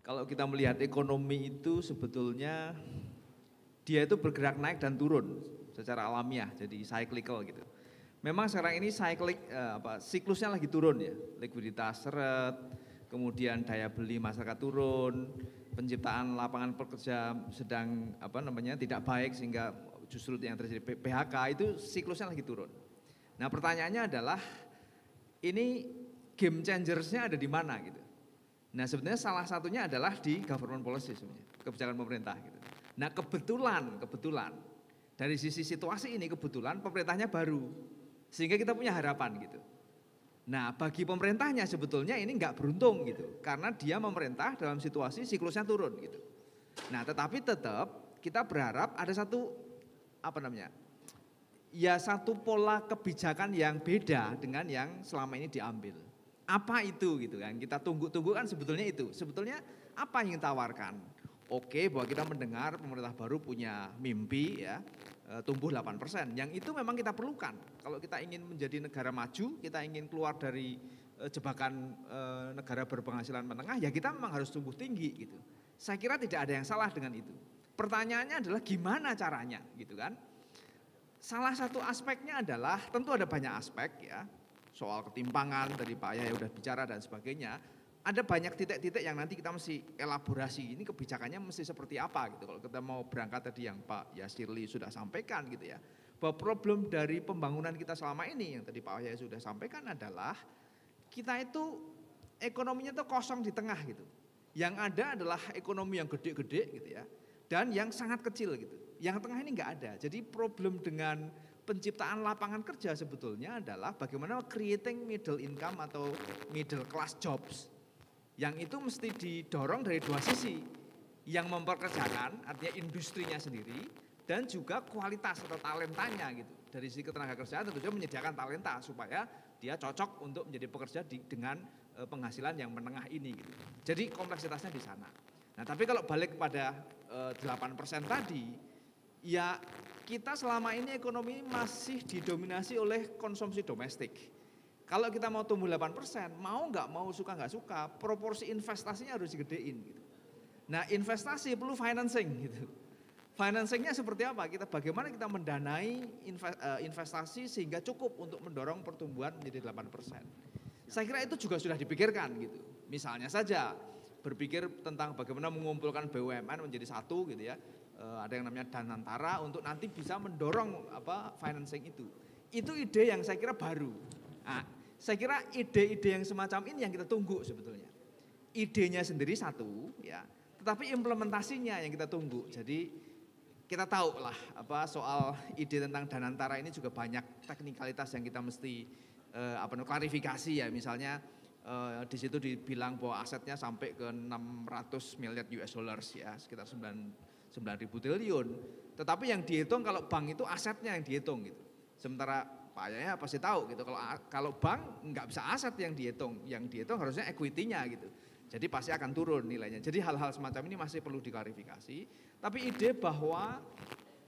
Kalau kita melihat ekonomi itu sebetulnya dia itu bergerak naik dan turun secara alamiah, jadi cyclical gitu. Memang sekarang ini siklusnya lagi turun ya, likuiditas seret, kemudian daya beli masyarakat turun, penciptaan lapangan pekerja sedang tidak baik sehingga justru yang terjadi PHK itu siklusnya lagi turun. Nah pertanyaannya adalah ini game changersnya ada di mana gitu. Nah sebenarnya salah satunya adalah di government policy sebenarnya, kebijakan pemerintah gitu. Nah kebetulan dari sisi situasi ini kebetulan pemerintahnya baru, sehingga kita punya harapan gitu. Nah bagi pemerintahnya sebetulnya ini nggak beruntung gitu, karena dia memerintah dalam situasi siklusnya turun gitu. Nah tetapi tetap kita berharap ada satu satu pola kebijakan yang beda dengan yang selama ini diambil. Apa itu gitu kan, kita tunggu-tunggu kan sebetulnya itu. Sebetulnya apa yang ditawarkan? Oke, bahwa kita mendengar pemerintah baru punya mimpi ya, tumbuh 8%. Yang itu memang kita perlukan. Kalau kita ingin menjadi negara maju, kita ingin keluar dari jebakan negara berpenghasilan menengah, ya kita memang harus tumbuh tinggi gitu. Saya kira tidak ada yang salah dengan itu. Pertanyaannya adalah gimana caranya gitu kan. Salah satu aspeknya adalah, tentu ada banyak aspek ya, soal ketimpangan, tadi Pak Yahya udah bicara dan sebagainya. Ada banyak titik-titik yang nanti kita mesti elaborasi, ini kebijakannya mesti seperti apa gitu. Kalau kita mau berangkat tadi yang Pak Yasirli sudah sampaikan gitu ya, bahwa problem dari pembangunan kita selama ini, yang tadi Pak Yahya sudah sampaikan adalah, kita itu ekonominya tuh kosong di tengah gitu. Yang ada adalah ekonomi yang gede-gede gitu ya, dan yang sangat kecil gitu. Yang tengah ini nggak ada, jadi problem dengan penciptaan lapangan kerja sebetulnya adalah bagaimana creating middle income atau middle class jobs. Yang itu mesti didorong dari dua sisi. Yang memperkerjakan artinya industrinya sendiri dan juga kualitas atau talentanya gitu. Dari sisi ketenaga kerjaan tentu saja menyediakan talenta supaya dia cocok untuk menjadi pekerja dengan penghasilan yang menengah ini gitu. Jadi kompleksitasnya di sana. Nah, tapi kalau balik kepada 8% tadi, ya kita selama ini ekonomi masih didominasi oleh konsumsi domestik. Kalau kita mau tumbuh 8%, mau nggak mau suka nggak suka, proporsi investasinya harus digedein gitu. Nah investasi perlu financing gitu. Financingnya seperti apa? Bagaimana kita mendanai investasi sehingga cukup untuk mendorong pertumbuhan menjadi 8%. Saya kira itu juga sudah dipikirkan gitu. Misalnya saja berpikir tentang bagaimana mengumpulkan BUMN menjadi satu gitu ya. Ada yang namanya Danantara untuk nanti bisa mendorong financing itu. Itu ide yang saya kira baru. Nah, saya kira ide-ide yang semacam ini yang kita tunggu sebetulnya. Idenya sendiri satu ya, tetapi implementasinya yang kita tunggu. Jadi kita tahu lah soal ide tentang Danantara ini juga banyak teknikalitas yang kita mesti klarifikasi ya. Misalnya di situ dibilang bahwa asetnya sampai ke 600 miliar US dollars ya, sekitar 9.000 triliun. Tetapi yang dihitung kalau bank itu asetnya yang dihitung gitu. Sementara Pak Yahya pasti tahu gitu, kalau bank nggak bisa aset yang dihitung harusnya equity-nya gitu. Jadi pasti akan turun nilainya. Jadi hal-hal semacam ini masih perlu diklarifikasi. Tapi ide bahwa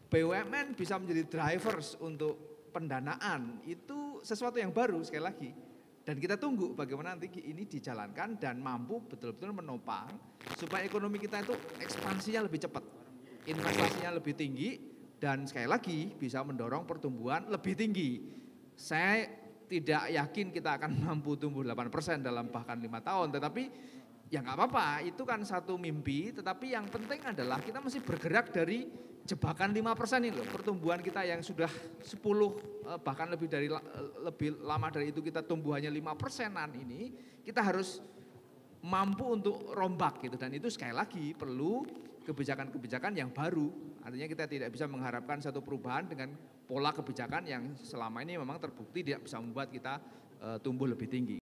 BUMN bisa menjadi drivers untuk pendanaan itu sesuatu yang baru sekali lagi. Dan kita tunggu bagaimana nanti ini dijalankan dan mampu betul-betul menopang supaya ekonomi kita itu ekspansinya lebih cepat, investasinya lebih tinggi, dan sekali lagi bisa mendorong pertumbuhan lebih tinggi. Saya tidak yakin kita akan mampu tumbuh 8% dalam bahkan 5 tahun, tetapi ya nggak apa-apa, itu kan satu mimpi, tetapi yang penting adalah kita mesti bergerak dari jebakan 5% ini loh. Pertumbuhan kita yang sudah 10 bahkan lebih lama dari itu kita tumbuh hanya 5%-an ini, kita harus mampu untuk rombak gitu, dan itu sekali lagi perlu kebijakan-kebijakan yang baru. Artinya kita tidak bisa mengharapkan satu perubahan dengan pola kebijakan yang selama ini memang terbukti tidak bisa membuat kita tumbuh lebih tinggi.